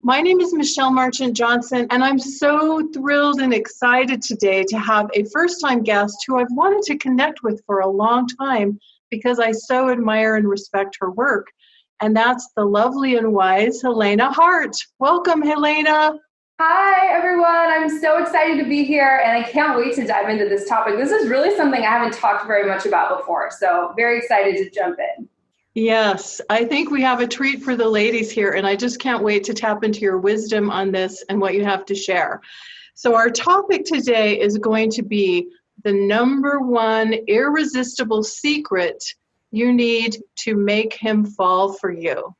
My name is Michelle Marchant Johnson, and I'm so thrilled and excited today to have a first-time guest who I've wanted to connect with for a long time because I so admire and respect her work. And that's the lovely and wise Helena Hart. Welcome, Helena. Hi, everyone. I'm so excited to be here, and I can't wait to dive into this topic. This is really something I haven't talked very much about before, so very excited to jump in. Yes, I think we have a treat for the ladies here, and I just can't wait to tap into your wisdom on this and what you have to share. So our topic today is going to be the number one irresistible secret you need to make him fall for you.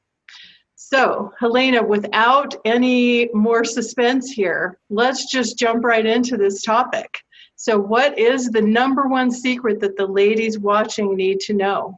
So, Helena, without any more suspense here, let's just jump right into this topic. So what is the number one secret that the ladies watching need to know?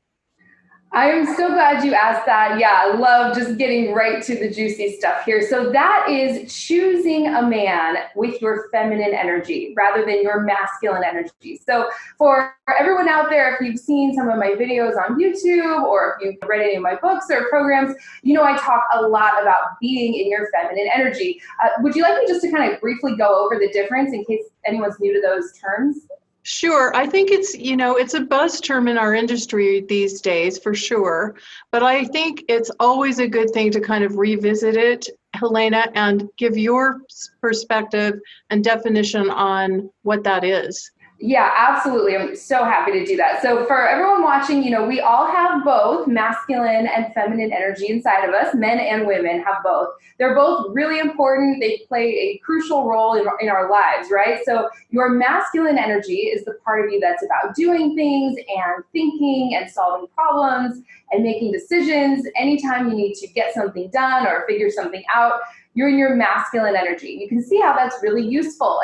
I am so glad you asked that. Yeah, I love just getting right to the juicy stuff here. So that is choosing a man with your feminine energy rather than your masculine energy. So for everyone out there, if you've seen some of my videos on YouTube or if you've read any of my books or programs, you know I talk a lot about being in your feminine energy. Would you like me just to kind of briefly go over the difference in case anyone's new to those terms? Sure. I think it's a buzz term in our industry these days for sure. But I think it's always a good thing to kind of revisit it, Helena, and give your perspective and definition on what that is. Yeah, absolutely. I'm so happy to do that. So for everyone watching, you know, we all have both masculine and feminine energy inside of us. Men and women have both. They're both really important. They play a crucial role in our lives, right? So your masculine energy is the part of you that's about doing things and thinking and solving problems and making decisions. Anytime you need to get something done or figure something out, you're in your masculine energy. You can see how that's really useful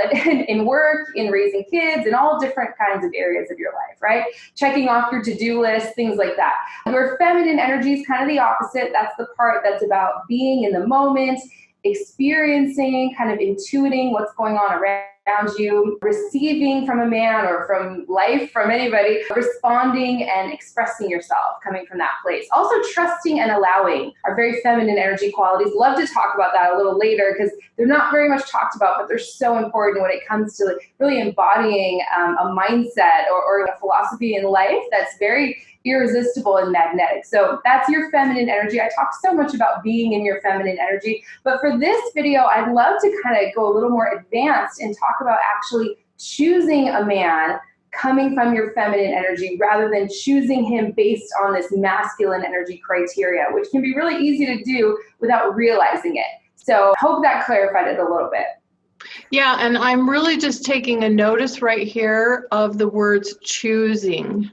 in work, in raising kids, in all different kinds of areas of your life, right? Checking off your to-do list, things like that. Your feminine energy is kind of the opposite. That's the part that's about being in the moment, experiencing, kind of intuiting what's going on around you, receiving from a man or from life, from anybody, responding and expressing yourself coming from that place. Also trusting and allowing are very feminine energy qualities. Love to talk about that a little later because they're not very much talked about, but they're so important when it comes to really embodying a mindset or a philosophy in life that's very irresistible and magnetic. So that's your feminine energy. I talk so much about being in your feminine energy, but for this video, I'd love to kind of go a little more advanced and talk about actually choosing a man coming from your feminine energy rather than choosing him based on this masculine energy criteria, which can be really easy to do without realizing it. So hope that clarified it a little bit. Yeah, and I'm really just taking a notice right here of the words choosing.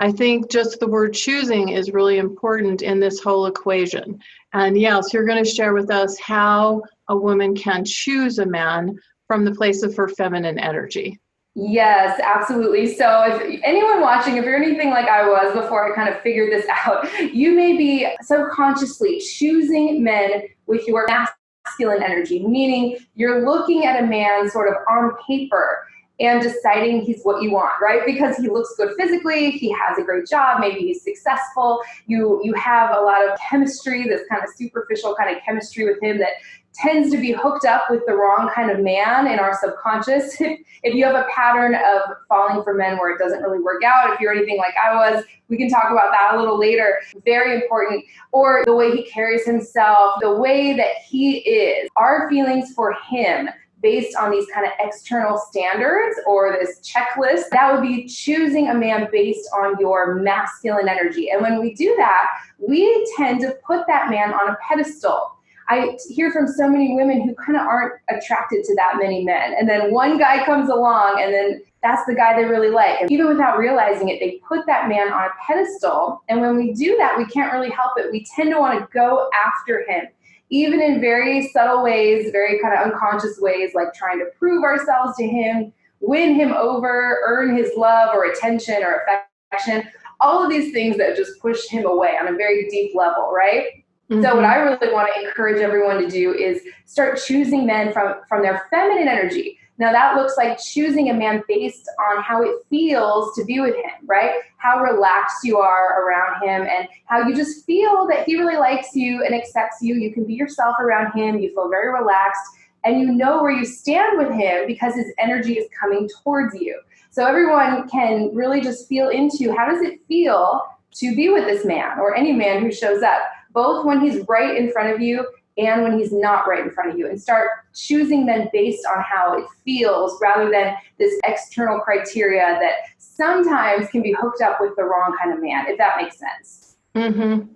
I think just the word choosing is really important in this whole equation. And yes, you're going to share with us how a woman can choose a man from the place of her feminine energy. Yes, absolutely. So if anyone watching, if you're anything like I was before I kind of figured this out, you may be subconsciously choosing men with your masculine energy, meaning you're looking at a man sort of on paper and deciding he's what you want, right? Because he looks good physically, he has a great job, maybe he's successful, you have a lot of chemistry, this kind of superficial kind of chemistry with him that tends to be hooked up with the wrong kind of man in our subconscious. If you have a pattern of falling for men where it doesn't really work out, if you're anything like I was, we can talk about that a little later. Very important. Or the way he carries himself, the way that he is, our feelings for him based on these kind of external standards or this checklist, that would be choosing a man based on your masculine energy. And when we do that, we tend to put that man on a pedestal. I hear from so many women who kind of aren't attracted to that many men. And then one guy comes along and then that's the guy they really like. And even without realizing it, they put that man on a pedestal. And when we do that, we can't really help it. We tend to want to go after him, even in very subtle ways, very kind of unconscious ways, like trying to prove ourselves to him, win him over, earn his love or attention or affection, all of these things that just push him away on a very deep level, right? So what I really want to encourage everyone to do is start choosing men from their feminine energy. Now that looks like choosing a man based on how it feels to be with him, right? How relaxed you are around him and how you just feel that he really likes you and accepts you. You can be yourself around him. You feel very relaxed and you know where you stand with him because his energy is coming towards you. So everyone can really just feel into how does it feel to be with this man or any man who shows up, both when he's right in front of you and when he's not right in front of you, and start choosing then based on how it feels rather than this external criteria that sometimes can be hooked up with the wrong kind of man, if that makes sense. Mm-hmm.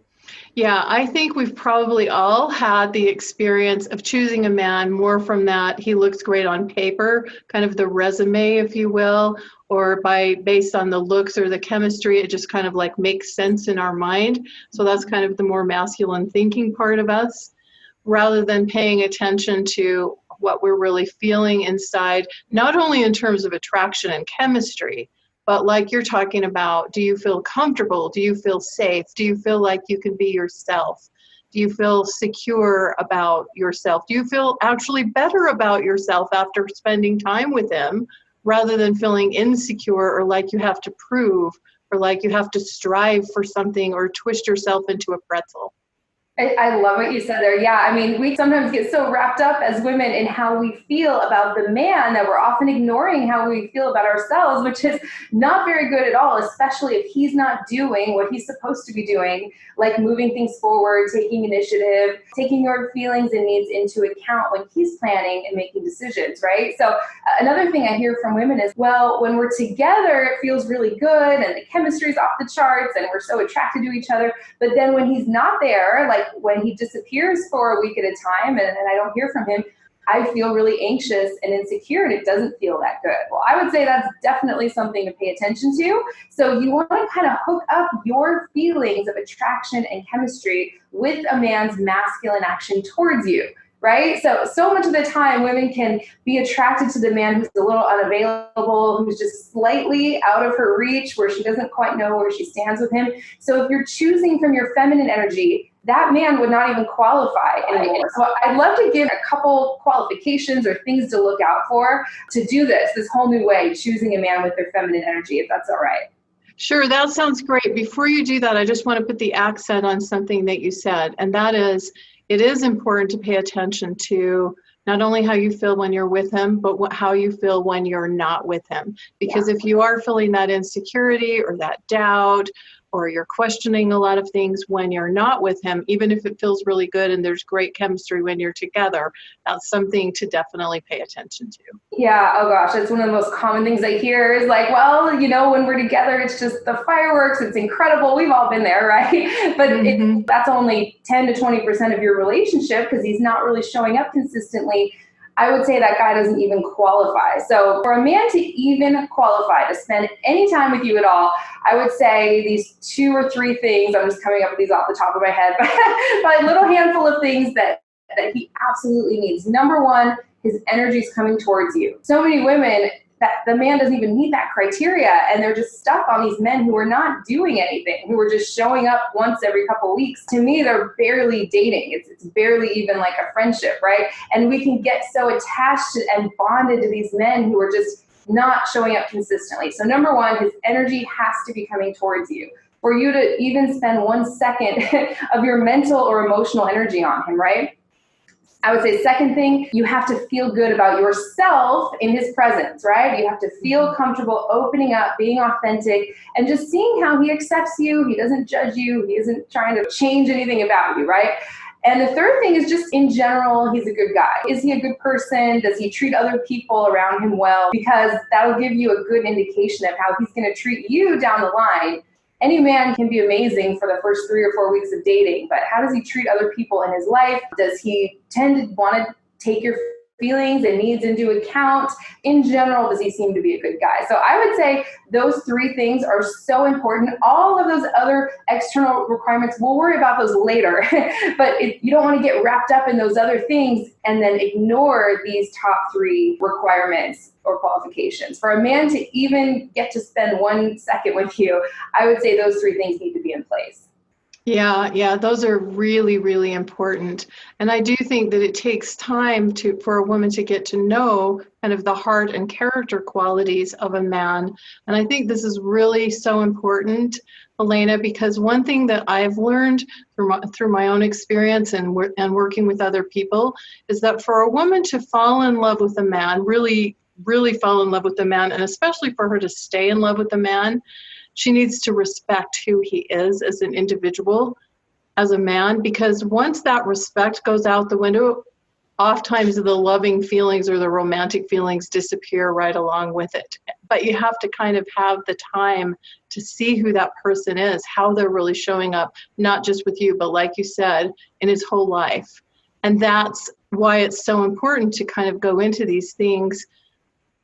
Yeah, I think we've probably all had the experience of choosing a man more from that he looks great on paper, kind of the resume, if you will, or based on the looks or the chemistry, it just kind of like makes sense in our mind. So that's kind of the more masculine thinking part of us, rather than paying attention to what we're really feeling inside, not only in terms of attraction and chemistry, but like you're talking about, do you feel comfortable? Do you feel safe? Do you feel like you can be yourself? Do you feel secure about yourself? Do you feel actually better about yourself after spending time with him, rather than feeling insecure or like you have to prove or like you have to strive for something or twist yourself into a pretzel? I love what you said there. Yeah, I mean, we sometimes get so wrapped up as women in how we feel about the man that we're often ignoring how we feel about ourselves, which is not very good at all, especially if he's not doing what he's supposed to be doing, like moving things forward, taking initiative, taking your feelings and needs into account when he's planning and making decisions, right? So another thing I hear from women is, well, when we're together, it feels really good and the chemistry's off the charts and we're so attracted to each other. But then when he's not there, like when he disappears for a week at a time and I don't hear from him, I feel really anxious and insecure and it doesn't feel that good. Well, I would say that's definitely something to pay attention to. So you want to kind of hook up your feelings of attraction and chemistry with a man's masculine action towards you. Right? So much of the time women can be attracted to the man who's a little unavailable, who's just slightly out of her reach, where she doesn't quite know where she stands with him. So if you're choosing from your feminine energy, that man would not even qualify anymore. So I'd love to give a couple qualifications or things to look out for to do this whole new way, choosing a man with their feminine energy, if that's all right. Sure, that sounds great. Before you do that, I just want to put the accent on something that you said, and that is, it is important to pay attention to not only how you feel when you're with him, but how you feel when you're not with him. Because if you are feeling that insecurity or that doubt, or you're questioning a lot of things when you're not with him, even if it feels really good and there's great chemistry when you're together, that's something to definitely pay attention to. Yeah, oh gosh, that's one of the most common things I hear is like, well, you know, when we're together, it's just the fireworks, it's incredible. We've all been there, right? But that's only 10 to 20% of your relationship because he's not really showing up consistently. I would say that guy doesn't even qualify. So for a man to even qualify to spend any time with you at all, I would say these 2 or 3 things, I'm just coming up with these off the top of my head, but a little handful of things that he absolutely needs. Number 1, his energy is coming towards you. So many women, that the man doesn't even meet that criteria and they're just stuck on these men who are not doing anything, who are just showing up once every couple of weeks. To me, they're barely dating. It's barely even like a friendship, right? And we can get so attached and bonded to these men who are just not showing up consistently. So number 1, his energy has to be coming towards you. For you to even spend 1 second of your mental or emotional energy on him, right? I would say second thing, you have to feel good about yourself in his presence, right? You have to feel comfortable opening up, being authentic, and just seeing how he accepts you. He doesn't judge you. He isn't trying to change anything about you, right? And the third thing is just in general, he's a good guy. Is he a good person? Does he treat other people around him well? Because that'll give you a good indication of how he's going to treat you down the line. Any man can be amazing for the first 3 or 4 weeks of dating, but how does he treat other people in his life? Does he tend to want to take your feelings and needs into account? In general, does he seem to be a good guy? So I would say those 3 things are so important. All of those other external requirements, we'll worry about those later, but you don't want to get wrapped up in those other things and then ignore these top 3 requirements or qualifications. For a man to even get to spend 1 second with you, I would say those 3 things need to be in place. Yeah, those are really, really important. And I do think that it takes time for a woman to get to know kind of the heart and character qualities of a man. And I think this is really so important, Helena, because one thing that I've learned through my own experience and working with other people is that for a woman to fall in love with a man, really, really fall in love with a man, and especially for her to stay in love with a man, she needs to respect who he is as an individual, as a man, because once that respect goes out the window, oftentimes the loving feelings or the romantic feelings disappear right along with it. But you have to kind of have the time to see who that person is, how they're really showing up, not just with you, but like you said, in his whole life. And that's why it's so important to kind of go into these things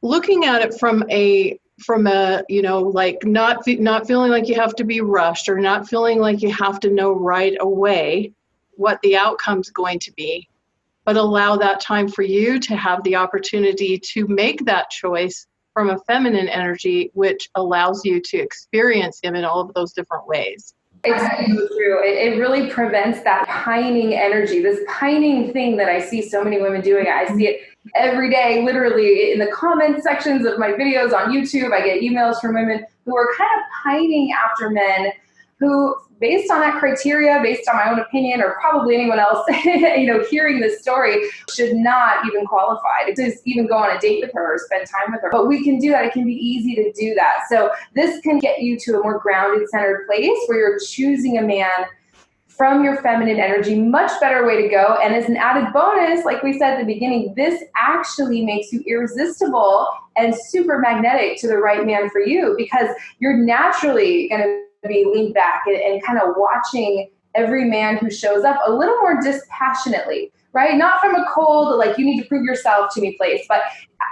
looking at it from a like not feeling like you have to be rushed, or not feeling like you have to know right away what the outcome's going to be, but allow that time for you to have the opportunity to make that choice from a feminine energy, which allows you to experience him in all of those different ways. It's so true. It really prevents that pining energy, this pining thing that I see so many women doing. I see it every day, literally in the comment sections of my videos on YouTube. I get emails from women who are kind of pining after men who, based on that criteria, based on my own opinion, or probably anyone else, hearing this story, should not even qualify to even go on a date with her or spend time with her. But we can do that. It can be easy to do that. So this can get you to a more grounded, centered place where you're choosing a man from your feminine energy. Much better way to go. And as an added bonus, like we said at the beginning, this actually makes you irresistible and super magnetic to the right man for you, because you're naturally going to be leaned back and kind of watching every man who shows up a little more dispassionately, right? Not from a cold, like you need to prove yourself to me place, but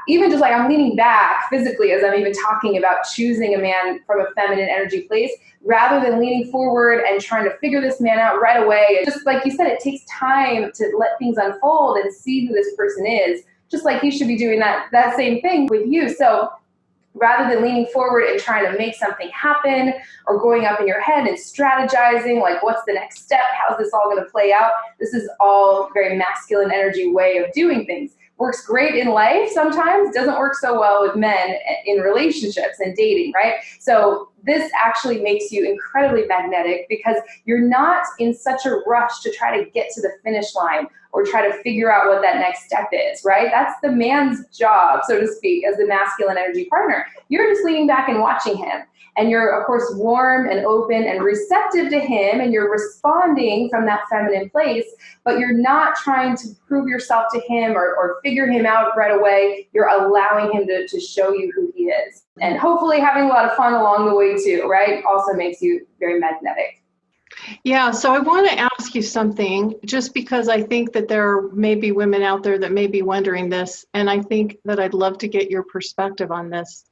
even just like I'm leaning back physically as I'm even talking about choosing a man from a feminine energy place, rather than leaning forward and trying to figure this man out right away. And just like you said, it takes time to let things unfold and see who this person is, just like he should be doing that same thing with you. So rather than leaning forward and trying to make something happen, or going up in your head and strategizing, like what's the next step? How's this all going to play out? This is all very masculine energy way of doing things. Works great in life sometimes, doesn't work so well with men in relationships and dating, right? So this actually makes you incredibly magnetic, because you're not in such a rush to try to get to the finish line or try to figure out what that next step is, right? That's the man's job, so to speak, as the masculine energy partner. You're just leaning back and watching him. And you're, of course, warm and open and receptive to him, and you're responding from that feminine place, but you're not trying to prove yourself to him or figure him out right away. You're allowing him to show you who he is. And hopefully having a lot of fun along the way too, right? Also makes you very magnetic. Yeah, so I want to ask you something, just because I think that there may be women out there that may be wondering this, and I think that I'd love to get your perspective on this.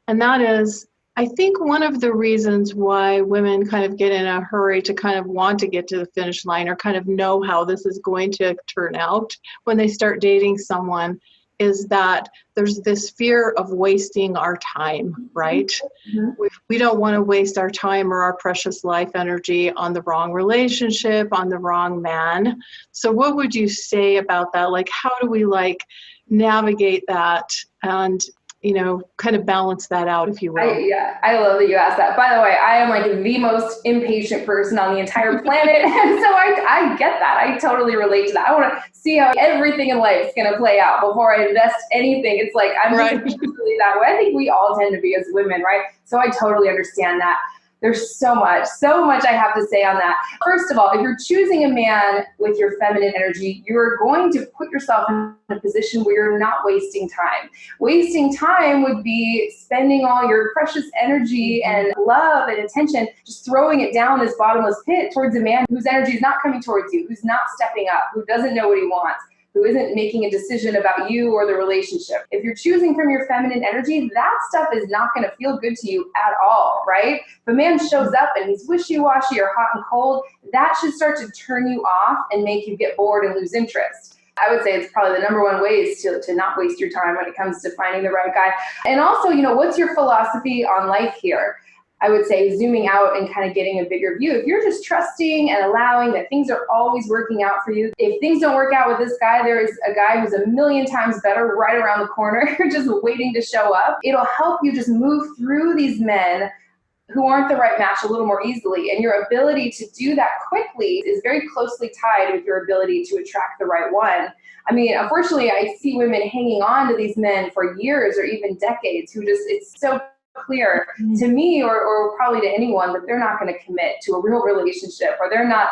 And that is, I think one of the reasons why women kind of get in a hurry to kind of want to get to the finish line, or kind of know how this is going to turn out when they start dating someone, is that there's this fear of wasting our time, right? Mm-hmm. We don't want to waste our time or our precious life energy on the wrong relationship, on the wrong man. So what would you say about that? Like, how do we navigate that and kind of balance that out, if you will? I love that you asked that. By the way, I am the most impatient person on the entire planet. And so I get that. I totally relate to that. I want to see how everything in life is going to play out before I invest anything. It's like, I'm right. Just usually that way. I think we all tend to be as women, right? So I totally understand that. There's so much I have to say on that. First of all, if you're choosing a man with your feminine energy, you're going to put yourself in a position where you're not wasting time. Wasting time would be spending all your precious energy and love and attention, just throwing it down this bottomless pit towards a man whose energy is not coming towards you, who's not stepping up, who doesn't know what he wants, who isn't making a decision about you or the relationship. If you're choosing from your feminine energy, that stuff is not going to feel good to you at all, right? If a man shows up and he's wishy-washy or hot and cold, that should start to turn you off and make you get bored and lose interest. I would say it's probably the number one way is to not waste your time when it comes to finding the right guy. And also, what's your philosophy on life here? I would say zooming out and kind of getting a bigger view. If you're just trusting and allowing that things are always working out for you, if things don't work out with this guy, there is a guy who's a million times better right around the corner, just waiting to show up. It'll help you just move through these men who aren't the right match a little more easily. And your ability to do that quickly is very closely tied with your ability to attract the right one. I mean, unfortunately, I see women hanging on to these men for years or even decades who just, it's so clear to me or probably to anyone that they're not going to commit to a real relationship, or they're not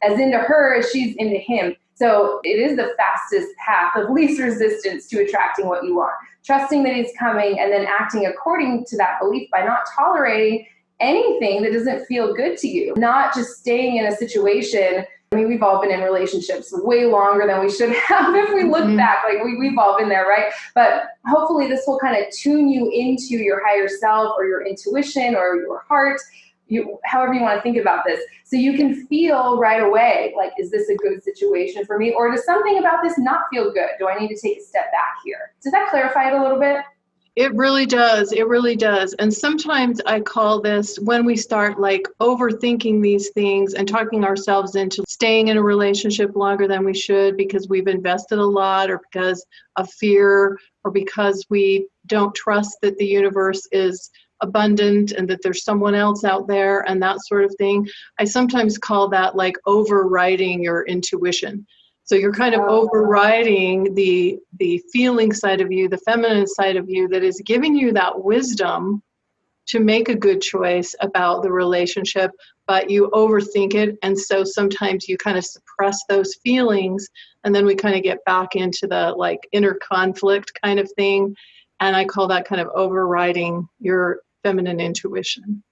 as into her as she's into him. So it is the fastest path of least resistance to attracting what you want. Trusting that he's coming and then acting according to that belief by not tolerating anything that doesn't feel good to you. Not just staying in a situation. I mean, we've all been in relationships way longer than we should have if we look back, like we've all been there, right? But hopefully this will kind of tune you into your higher self or your intuition or your heart, however you want to think about this. So you can feel right away, like, is this a good situation for me? Or does something about this not feel good? Do I need to take a step back here? Does that clarify it a little bit? It really does. It really does. And sometimes I call this when we start like overthinking these things and talking ourselves into staying in a relationship longer than we should because we've invested a lot, or because of fear, or because we don't trust that the universe is abundant and that there's someone else out there and that sort of thing. I sometimes call that like overriding your intuition. So you're kind of overriding the feeling side of you, the feminine side of you that is giving you that wisdom to make a good choice about the relationship, but you overthink it. And so sometimes you kind of suppress those feelings, and then we kind of get back into the like inner conflict kind of thing. And I call that kind of overriding your feminine intuition.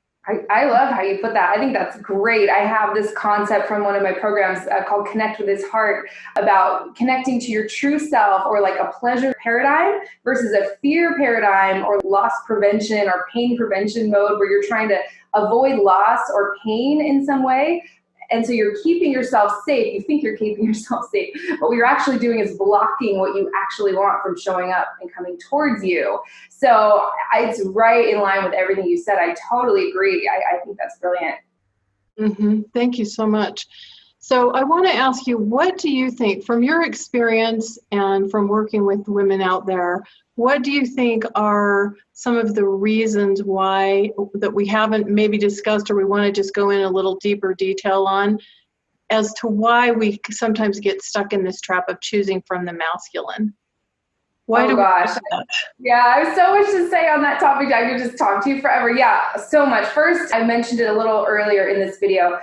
I love how you put that. I think that's great. I have this concept from one of my programs called Connect with His Heart, about connecting to your true self, or like a pleasure paradigm versus a fear paradigm or loss prevention or pain prevention mode, where you're trying to avoid loss or pain in some way. And so you're keeping yourself safe. You think you're keeping yourself safe, but what you're actually doing is blocking what you actually want from showing up and coming towards you. So it's right in line with everything you said. I totally agree. I think that's brilliant. Thank you so much. So I want to ask you, what do you think, from your experience and from working with women out there, what do you think are some of the reasons why that we haven't maybe discussed, or we want to just go in a little deeper detail on, as to why we sometimes get stuck in this trap of choosing from the masculine? Why do gosh. We do that? Yeah, I have so much to say on that topic. I could just talk to you forever. Yeah, so much. First, I mentioned it a little earlier in this video.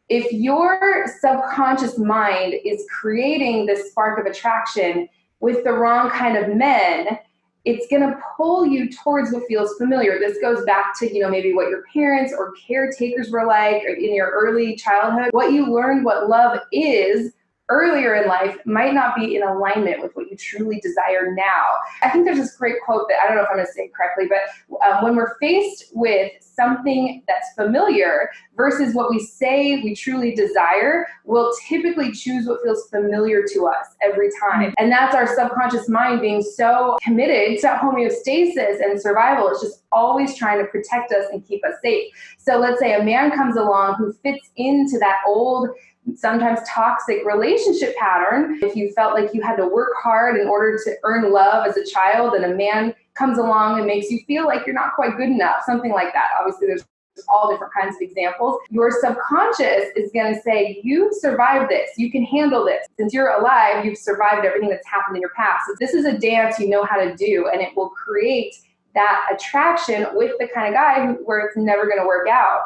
If your subconscious mind is creating this spark of attraction with the wrong kind of men, it's going to pull you towards what feels familiar. This goes back to, maybe what your parents or caretakers were like in your early childhood. What you learned what love is earlier in life might not be in alignment with what you truly desire now. I think there's this great quote that I don't know if I'm going to say it correctly, but when we're faced with something that's familiar versus what we say we truly desire, we'll typically choose what feels familiar to us every time. And that's our subconscious mind being so committed to homeostasis and survival. It's just always trying to protect us and keep us safe. So let's say a man comes along who fits into that old, sometimes toxic relationship pattern. If you felt like you had to work hard in order to earn love as a child, and a man comes along and makes you feel like you're not quite good enough, something like that. Obviously, there's all different kinds of examples. Your subconscious is going to say, you've survived this. You can handle this. Since you're alive, you've survived everything that's happened in your past. So this is a dance you know how to do, and it will create that attraction with the kind of guy where it's never going to work out.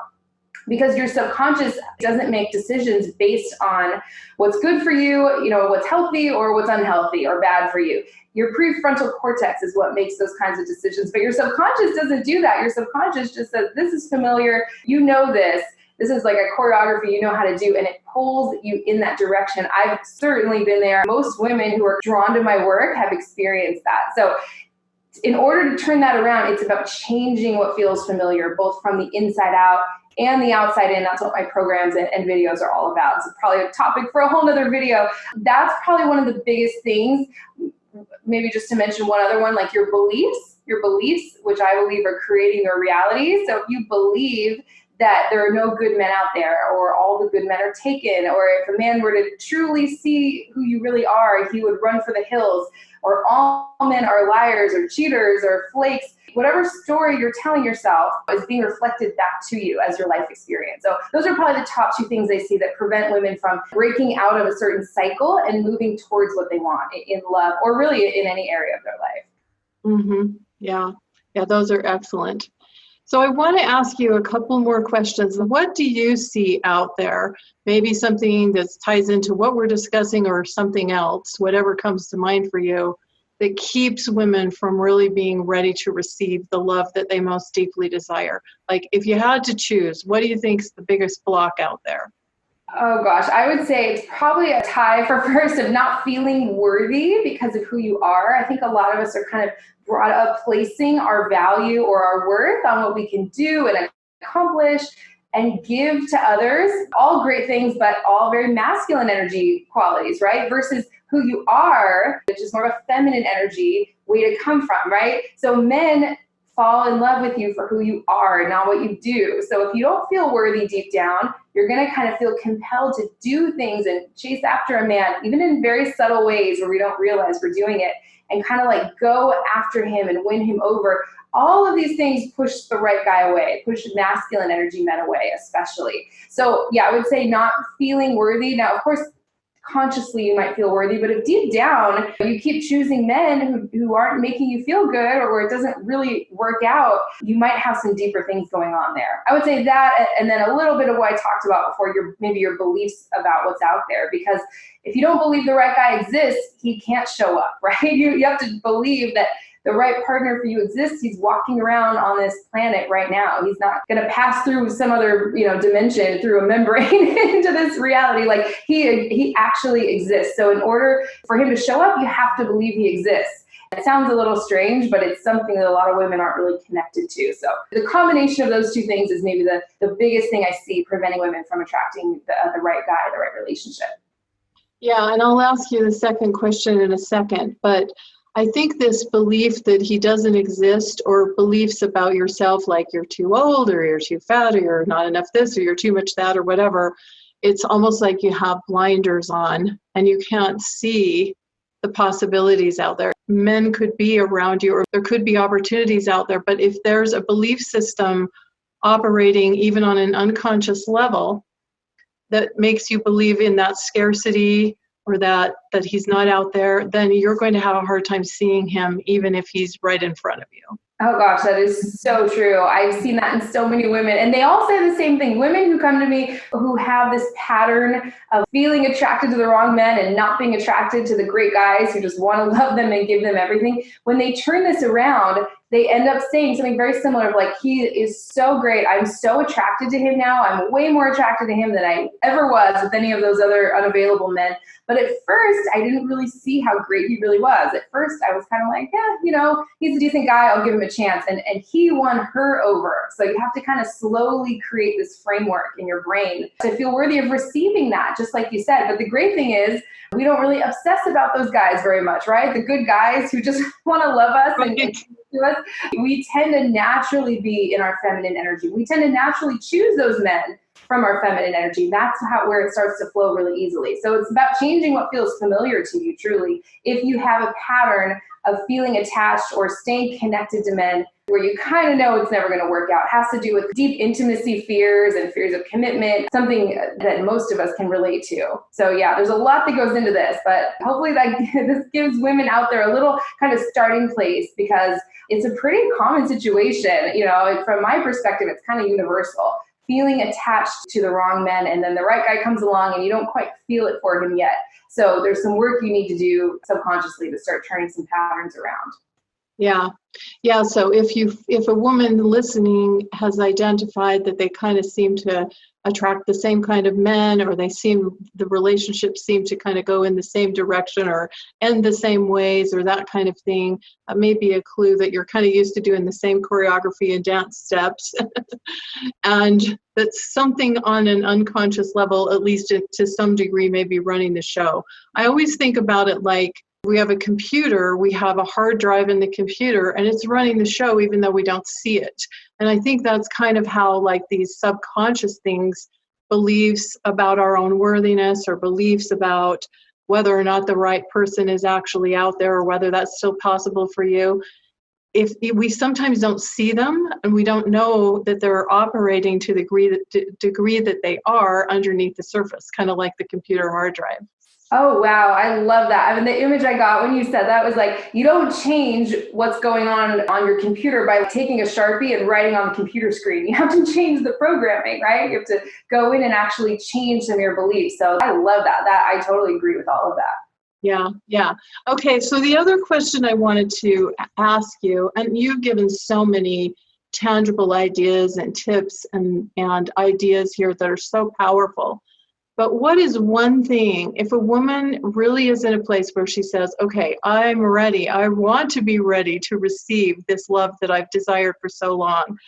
Because your subconscious doesn't make decisions based on what's good for you, what's healthy or what's unhealthy or bad for you. Your prefrontal cortex is what makes those kinds of decisions, but your subconscious doesn't do that. Your subconscious just says, this is familiar, this. This is like a choreography you know how to do, and it pulls you in that direction. I've certainly been there. Most women who are drawn to my work have experienced that. So in order to turn that around, it's about changing what feels familiar, both from the inside out and the outside in. That's what my programs and videos are all about. It's probably a topic for a whole nother video. That's probably one of the biggest things. Maybe just to mention one other one, like your beliefs your beliefs, which I believe are creating your reality. So if you believe that there are no good men out there, or all the good men are taken, or if a man were to truly see who you really are, he would run for the hills, or all men are liars or cheaters or flakes, whatever story you're telling yourself is being reflected back to you as your life experience. So those are probably the top two things I see that prevent women from breaking out of a certain cycle and moving towards what they want in love, or really in any area of their life. Mm-hmm. Yeah. Yeah, those are excellent. So I want to ask you a couple more questions. What do you see out there? Maybe something that ties into what we're discussing, or something else, whatever comes to mind for you, that keeps women from really being ready to receive the love that they most deeply desire. Like, if you had to choose, what do you think is the biggest block out there? Oh gosh, I would say it's probably a tie for first of not feeling worthy because of who you are. I think a lot of us are kind of brought up placing our value or our worth on what we can do and accomplish and give to others. All great things, but all very masculine energy qualities, right? Versus who you are, which is more of a feminine energy way to come from, right? So men fall in love with you for who you are, not what you do. So if you don't feel worthy deep down, you're going to kind of feel compelled to do things and chase after a man, even in very subtle ways where we don't realize we're doing it, and kind of like go after him and win him over. All of these things push the right guy away, push masculine energy men away, especially. So yeah, I would say not feeling worthy. Now, of course, consciously you might feel worthy, but if deep down you keep choosing men who aren't making you feel good, or it doesn't really work out, you might have some deeper things going on there. I would say that, and then a little bit of what I talked about before, maybe your beliefs about what's out there. Because if you don't believe the right guy exists, he can't show up, right? You have to believe that the right partner for you exists. He's walking around on this planet right now. He's not going to pass through some other, dimension through a membrane into this reality. Like he actually exists. So in order for him to show up, you have to believe he exists. It sounds a little strange, but it's something that a lot of women aren't really connected to. So the combination of those two things is maybe the biggest thing I see preventing women from attracting the right guy, the right relationship. Yeah, and I'll ask you the second question in a second, but I think this belief that he doesn't exist, or beliefs about yourself like you're too old, or you're too fat, or you're not enough this, or you're too much that, or whatever, it's almost like you have blinders on and you can't see the possibilities out there. Men could be around you, or there could be opportunities out there, but if there's a belief system operating even on an unconscious level that makes you believe in that scarcity, or that he's not out there, then you're going to have a hard time seeing him, even if he's right in front of you. Oh gosh, that is so true. I've seen that in so many women. And they all say the same thing. Women who come to me who have this pattern of feeling attracted to the wrong men and not being attracted to the great guys who just want to love them and give them everything. When they turn this around, they end up saying something very similar of like, he is so great. I'm so attracted to him now. I'm way more attracted to him than I ever was with any of those other unavailable men. But at first, I didn't really see how great he really was. At first, I was kind of like, yeah, he's a decent guy. I'll give him a chance. And he won her over. So you have to kind of slowly create this framework in your brain to feel worthy of receiving that, just like you said. But the great thing is, we don't really obsess about those guys very much, right? The good guys who just want to love us and to us. We tend to naturally be in our feminine energy. We tend to naturally choose those men from our feminine energy. That's where it starts to flow really easily. So it's about changing what feels familiar to you, truly. If you have a pattern of feeling attached or staying connected to men where you kind of know it's never going to work out, it has to do with deep intimacy fears and fears of commitment, something that most of us can relate to. So yeah, there's a lot that goes into this, but hopefully this gives women out there a little kind of starting place, because it's a pretty common situation. From my perspective, it's kind of universal. Feeling attached to the wrong men, and then the right guy comes along and you don't quite feel it for him yet. So there's some work you need to do subconsciously to start turning some patterns around. Yeah. So if a woman listening has identified that they kind of seem to attract the same kind of men, or the relationships seem to kind of go in the same direction or end the same ways, or that kind of thing, may be a clue that you're kind of used to doing the same choreography and dance steps, and that something on an unconscious level, at least to some degree, may be running the show. I always think about it like we have a computer, we have a hard drive in the computer, and it's running the show even though we don't see it. And I think that's kind of how like these subconscious things, beliefs about our own worthiness or beliefs about whether or not the right person is actually out there or whether that's still possible for you. If we sometimes don't see them and we don't know that they're operating to the degree that they are underneath the surface, kind of like the computer hard drive. Oh, wow. I love that. I mean, the image I got when you said that was like, you don't change what's going on your computer by taking a Sharpie and writing on the computer screen. You have to change the programming, right? You have to go in and actually change some of your beliefs. So I love that. I totally agree with all of that. Yeah. Okay, so the other question I wanted to ask you, and you've given so many tangible ideas and tips and ideas here that are so powerful. But what is one thing, if a woman really is in a place where she says, okay, I'm ready, I want to be ready to receive this love that I've desired for so long,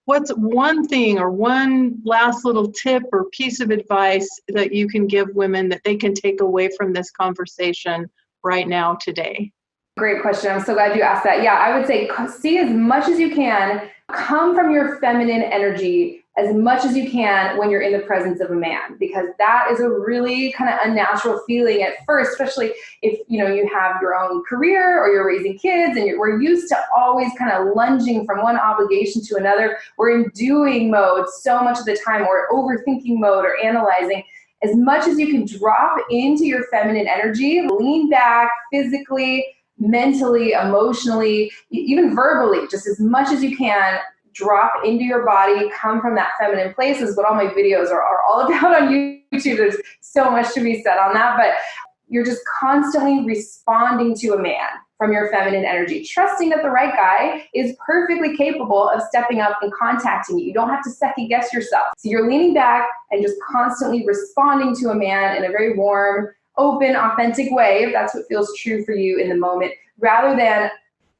what's one thing or one last little tip or piece of advice that you can give women that they can take away from this conversation right now today? Great question. I'm so glad you asked that. Yeah, I would say see as much as you can, come from your feminine energy as much as you can when you're in the presence of a man, because that is a really kind of unnatural feeling at first, especially if you have your own career or you're raising kids and we're used to always kind of lunging from one obligation to another. We're in doing mode so much of the time, or overthinking mode or analyzing. As much as you can drop into your feminine energy, lean back physically, mentally, emotionally, even verbally, just as much as you can, drop into your body, come from that feminine place is what all my videos are all about on YouTube. There's so much to be said on that, but you're just constantly responding to a man from your feminine energy, trusting that the right guy is perfectly capable of stepping up and contacting you. You don't have to second guess yourself. So you're leaning back and just constantly responding to a man in a very warm, open, authentic way, if that's what feels true for you in the moment, rather than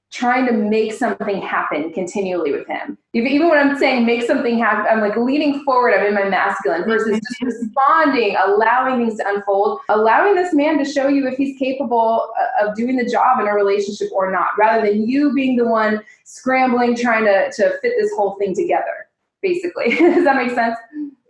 trying to make something happen continually with him. Even when I'm saying make something happen, I'm like leaning forward, I'm in my masculine, versus just responding, allowing things to unfold, allowing this man to show you if he's capable of doing the job in a relationship or not, rather than you being the one scrambling, trying to fit this whole thing together, basically. Does that make sense?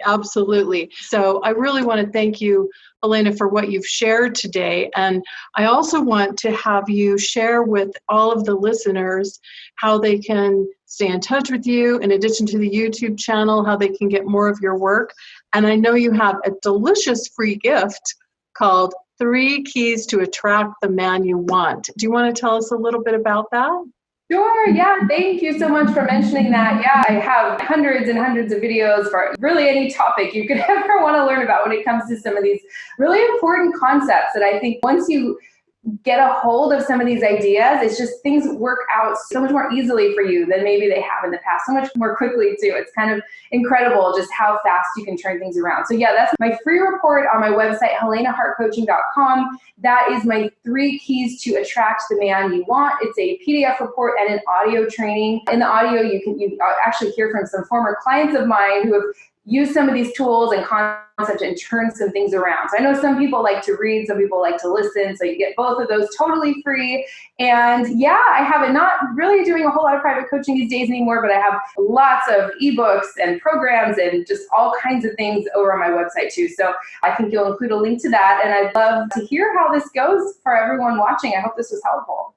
Absolutely. So I really want to thank you, Helena, for what you've shared today. And I also want to have you share with all of the listeners how they can stay in touch with you, in addition to the YouTube channel, how they can get more of your work. And I know you have a delicious free gift called 3 Keys to Attract the Man You Want. Do you want to tell us a little bit about that? Sure. Yeah. Thank you so much for mentioning that. Yeah, I have hundreds and hundreds of videos for really any topic you could ever want to learn about when it comes to some of these really important concepts that I think once you get a hold of some of these ideas, it's just things work out so much more easily for you than maybe they have in the past, so much more quickly too. It's kind of incredible just how fast you can turn things around. So yeah, that's my free report on my website, helenahartcoaching.com. That is my 3 keys to attract the man you want. It's a PDF report and an audio training. In the audio, you actually hear from some former clients of mine who have use some of these tools and concepts and turn some things around. So I know some people like to read, some people like to listen, so you get both of those totally free. And yeah, I have not really doing a whole lot of private coaching these days anymore, but I have lots of ebooks and programs and just all kinds of things over on my website too. So I think you'll include a link to that. And I'd love to hear how this goes for everyone watching. I hope this was helpful.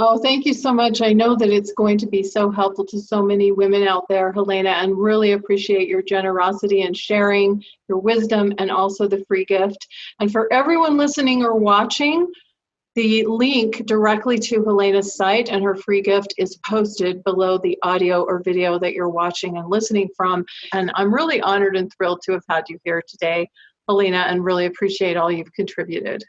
Oh, thank you so much. I know that it's going to be so helpful to so many women out there, Helena, and really appreciate your generosity and sharing your wisdom and also the free gift. And for everyone listening or watching, the link directly to Helena's site and her free gift is posted below the audio or video that you're watching and listening from. And I'm really honored and thrilled to have had you here today, Helena, and really appreciate all you've contributed.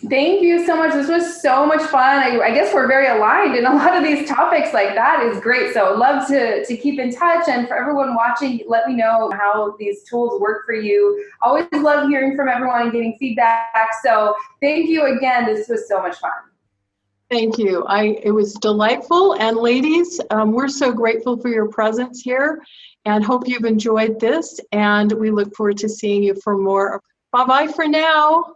Thank you so much. This was so much fun. I guess we're very aligned in a lot of these topics. Like that is great. So love to keep in touch. And for everyone watching, let me know how these tools work for you. Always love hearing from everyone and getting feedback. So thank you again. This was so much fun. Thank you. It was delightful. And ladies, we're so grateful for your presence here and hope you've enjoyed this. And we look forward to seeing you for more. Bye-bye for now.